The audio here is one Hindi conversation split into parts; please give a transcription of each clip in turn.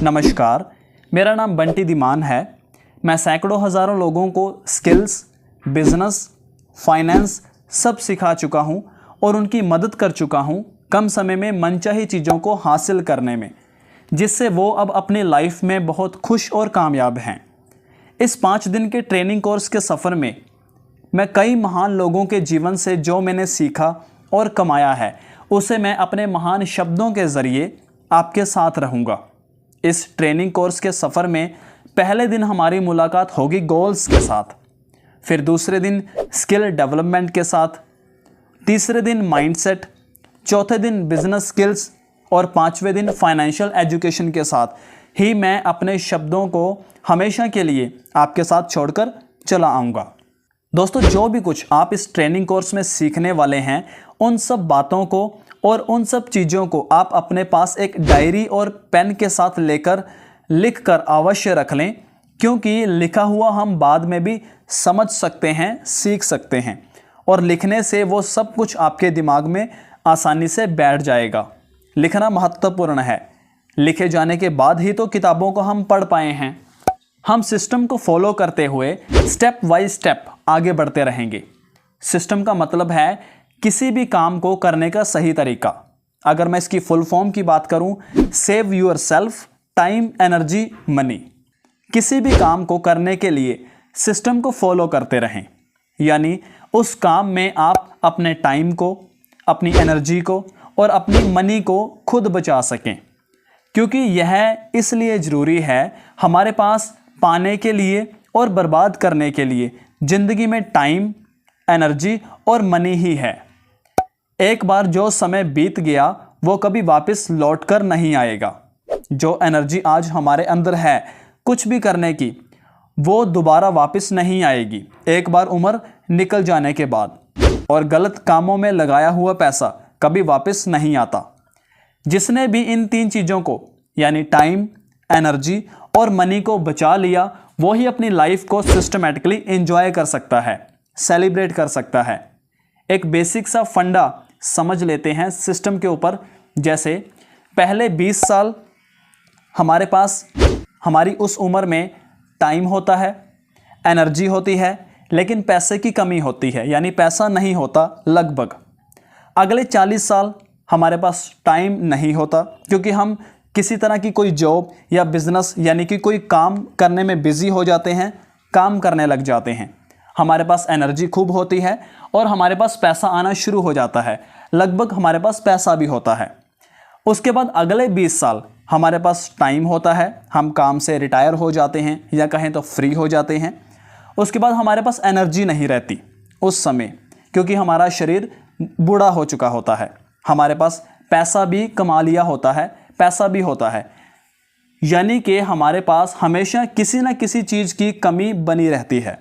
नमस्कार, मेरा नाम बंटी धीमान है। मैं सैकड़ों हज़ारों लोगों को स्किल्स, बिजनेस, फाइनेंस सब सिखा चुका हूं और उनकी मदद कर चुका हूं कम समय में मनचाही चीज़ों को हासिल करने में, जिससे वो अब अपनी लाइफ में बहुत खुश और कामयाब हैं। इस 5 दिन के ट्रेनिंग कोर्स के सफ़र में मैं कई महान लोगों के जीवन से जो मैंने सीखा और कमाया है, उसे मैं अपने महान शब्दों के ज़रिए आपके साथ रहूँगा। इस ट्रेनिंग कोर्स के सफ़र में पहले दिन हमारी मुलाकात होगी गोल्स के साथ, फिर दूसरे दिन स्किल डेवलपमेंट के साथ, तीसरे दिन माइंडसेट, चौथे दिन बिजनेस स्किल्स और 5वें दिन फाइनेंशियल एजुकेशन के साथ ही मैं अपने शब्दों को हमेशा के लिए आपके साथ छोड़कर चला आऊँगा। दोस्तों, जो भी कुछ आप इस ट्रेनिंग कोर्स में सीखने वाले हैं, उन सब बातों को और उन सब चीज़ों को आप अपने पास एक डायरी और पेन के साथ लेकर लिख कर अवश्य रख लें, क्योंकि लिखा हुआ हम बाद में भी समझ सकते हैं, सीख सकते हैं और लिखने से वो सब कुछ आपके दिमाग में आसानी से बैठ जाएगा। लिखना महत्वपूर्ण है। लिखे जाने के बाद ही तो किताबों को हम पढ़ पाए हैं। हम सिस्टम को फॉलो करते हुए स्टेप बाय स्टेप आगे बढ़ते रहेंगे। सिस्टम का मतलब है किसी भी काम को करने का सही तरीका। अगर मैं इसकी फुल फॉर्म की बात करूं, save your self, time, energy, money. किसी भी काम को करने के लिए सिस्टम को फॉलो करते रहें, यानी उस काम में आप अपने टाइम को, अपनी एनर्जी को और अपनी मनी को खुद बचा सकें, क्योंकि यह इसलिए ज़रूरी है। हमारे पास पाने के लिए और बर्बाद करने के लिए ज़िंदगी में टाइम, एनर्जी और मनी ही है। एक बार जो समय बीत गया वो कभी वापस लौट कर नहीं आएगा। जो एनर्जी आज हमारे अंदर है कुछ भी करने की, वो दोबारा वापस नहीं आएगी एक बार उम्र निकल जाने के बाद। और गलत कामों में लगाया हुआ पैसा कभी वापस नहीं आता। जिसने भी इन 3 चीज़ों को यानी टाइम, एनर्जी और मनी को बचा लिया, वो ही अपनी लाइफ को सिस्टमेटिकली एंजॉय कर सकता है, सेलिब्रेट कर सकता है। एक बेसिक सा फंडा समझ लेते हैं सिस्टम के ऊपर। जैसे पहले 20 साल हमारे पास हमारी उस उम्र में टाइम होता है, एनर्जी होती है, लेकिन पैसे की कमी होती है, यानी पैसा नहीं होता लगभग। अगले 40 साल हमारे पास टाइम नहीं होता, क्योंकि हम किसी तरह की कोई जॉब या बिजनेस यानी कि कोई काम करने में बिजी हो जाते हैं, काम करने लग जाते हैं। हमारे पास एनर्जी खूब होती है और हमारे पास पैसा आना शुरू हो जाता है, लगभग हमारे पास पैसा भी होता है। उसके बाद अगले 20 साल हमारे पास टाइम होता है, हम काम से रिटायर हो जाते हैं या कहें तो फ्री हो जाते हैं। उसके बाद हमारे पास एनर्जी नहीं रहती उस समय, क्योंकि हमारा शरीर बूढ़ा हो चुका होता है। हमारे पास पैसा भी कमा लिया होता है, पैसा भी होता है, यानी कि हमारे पास हमेशा किसी न किसी चीज़ की कमी बनी रहती है,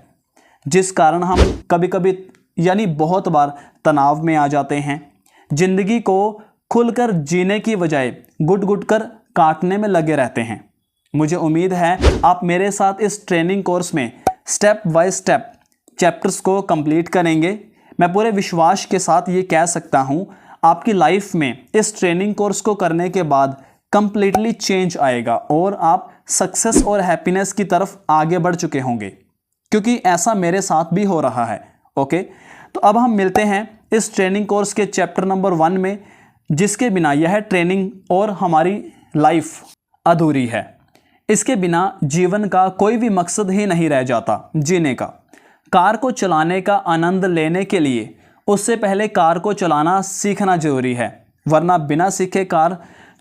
जिस कारण हम कभी कभी यानी बहुत बार तनाव में आ जाते हैं। ज़िंदगी को खुलकर जीने की बजाय गुट गुट कर काटने में लगे रहते हैं। मुझे उम्मीद है आप मेरे साथ इस ट्रेनिंग कोर्स में स्टेप बाय स्टेप चैप्टर्स को कंप्लीट करेंगे। मैं पूरे विश्वास के साथ ये कह सकता हूँ, आपकी लाइफ में इस ट्रेनिंग कोर्स को करने के बाद कंप्लीटली चेंज आएगा और आप सक्सेस और हैप्पीनेस की तरफ आगे बढ़ चुके होंगे, क्योंकि ऐसा मेरे साथ भी हो रहा है। ओके, तो अब हम मिलते हैं इस ट्रेनिंग कोर्स के चैप्टर नंबर 1 में, जिसके बिना यह ट्रेनिंग और हमारी लाइफ अधूरी है। इसके बिना जीवन का कोई भी मकसद ही नहीं रह जाता जीने का। कार को चलाने का आनंद लेने के लिए उससे पहले कार को चलाना सीखना जरूरी है, वरना बिना सीखे कार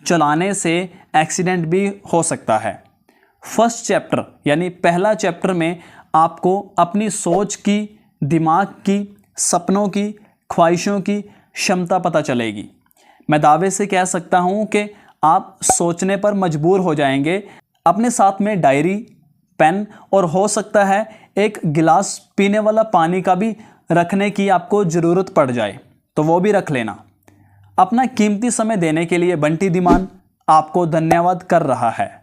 चलाने से एक्सीडेंट भी हो सकता है। फर्स्ट चैप्टर यानी पहला चैप्टर में आपको अपनी सोच की, दिमाग की, सपनों की, ख्वाहिशों की क्षमता पता चलेगी। मैं दावे से कह सकता हूँ कि आप सोचने पर मजबूर हो जाएंगे। अपने साथ में डायरी, पेन और हो सकता है एक गिलास पीने वाला पानी का भी रखने की आपको ज़रूरत पड़ जाए, तो वो भी रख लेना। अपना कीमती समय देने के लिए बंटी धीमान आपको धन्यवाद कर रहा है।